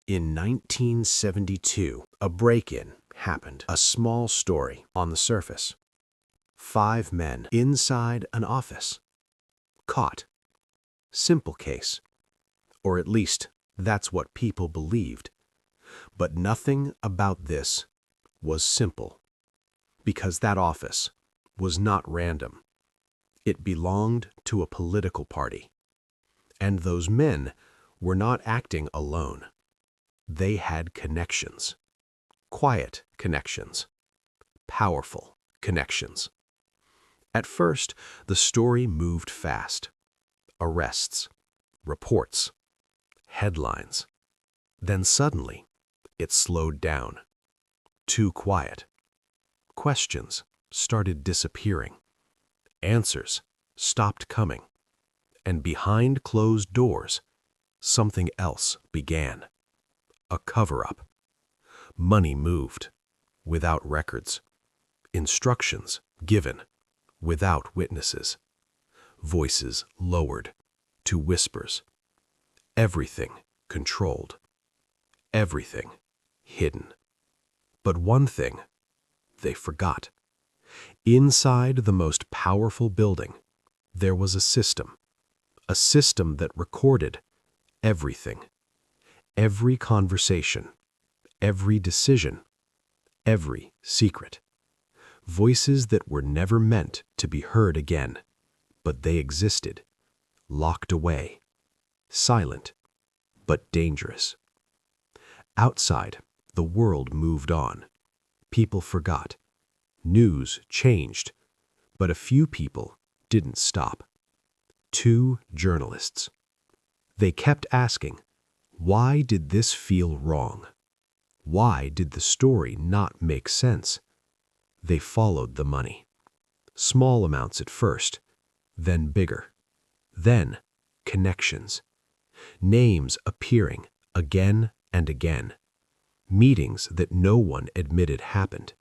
In 1972, a break-in happened. A small story on the surface. 5 men inside an office. Caught. Simple case. Or at least, that's what people believed. But nothing about this was simple. Because that office was not random. It belonged to a political party. And those men were not acting alone. They had connections. Quiet connections. Powerful connections. At first, the story moved fast. Arrests, reports, headlines. Then suddenly, it slowed down. Too quiet. Questions started disappearing. Answers stopped coming. And behind closed doors, something else began. A cover-up. Money moved, without records. Instructions given, without witnesses. Voices lowered to whispers. Everything controlled. Everything hidden. But one thing they forgot. Inside the most powerful building, there was a system that recorded everything. Every conversation, every decision, every secret. Voices that were never meant to be heard again, but they existed, locked away, silent, but dangerous. Outside, the world moved on. People forgot. News changed, but a few people didn't stop. 2 journalists. They kept asking, why did this feel wrong? Why did the story not make sense? They followed the money. Small amounts at first, then bigger. Then connections. Names appearing again and again. Meetings that no one admitted happened.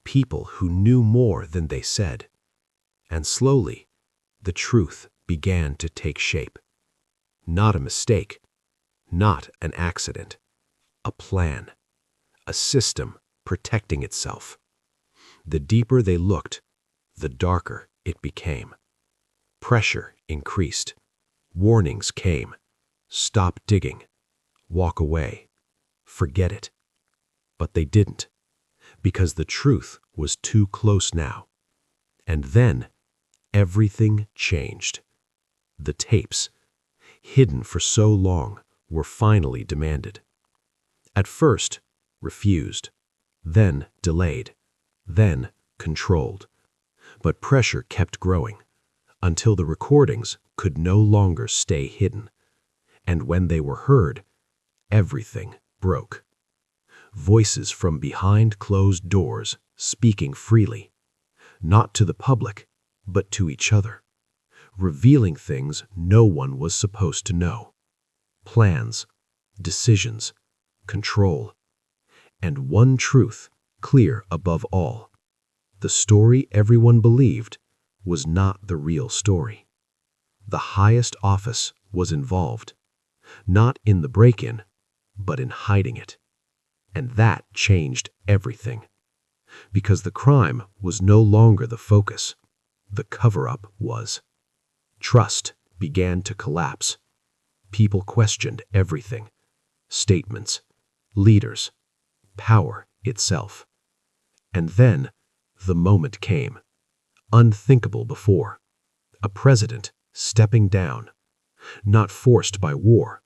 People who knew more than they said. And slowly, the truth began to take shape. Not a mistake. Not an accident. A plan. A system protecting itself. The deeper they looked, the darker it became. Pressure increased. Warnings came. Stop digging. Walk away. Forget it. But they didn't, because the truth was too close now. And then, everything changed. The tapes, hidden for so long, were finally demanded. At first, refused, then delayed, then controlled. But pressure kept growing, until the recordings could no longer stay hidden. And when they were heard, everything broke. Voices from behind closed doors speaking freely, not to the public, but to each other, revealing things no one was supposed to know. Plans, decisions, control, and one truth clear above all. The story everyone believed was not the real story. The highest office was involved, not in the break-in, but in hiding it. And that changed everything. Because the crime was no longer the focus. The cover-up was. Trust began to collapse. People questioned everything. Statements, leaders, power itself. And then the moment came. Unthinkable before. A president stepping down. Not forced by war.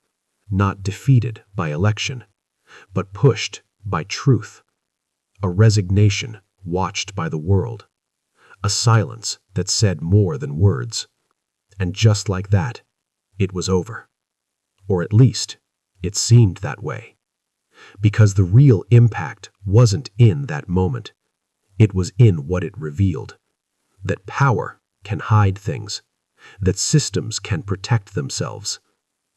Not defeated by election. But pushed by truth. A resignation watched by the world. A silence that said more than words. And just like that, it was over. Or at least, it seemed that way. Because the real impact wasn't in that moment. It was in what it revealed. That power can hide things. That systems can protect themselves.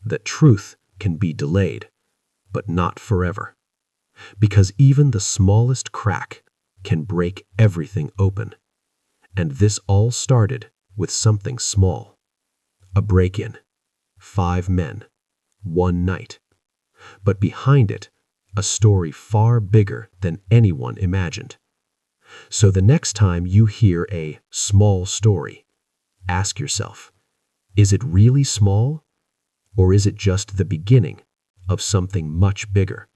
That truth can be delayed, but not forever. Because even the smallest crack can break everything open. And this all started with something small. A break-in. 5 men. One night. but behind it, a story far bigger than anyone imagined. So the next time you hear a small story, ask yourself, is it really small, or is it just the beginning of something much bigger?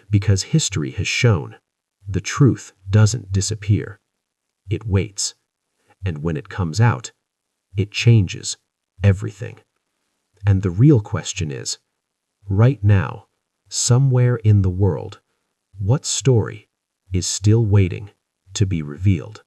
Because history has shown the truth doesn't disappear. It waits, and when it comes out, it changes everything. And the real question is, right now, somewhere in the world, what story is still waiting to be revealed?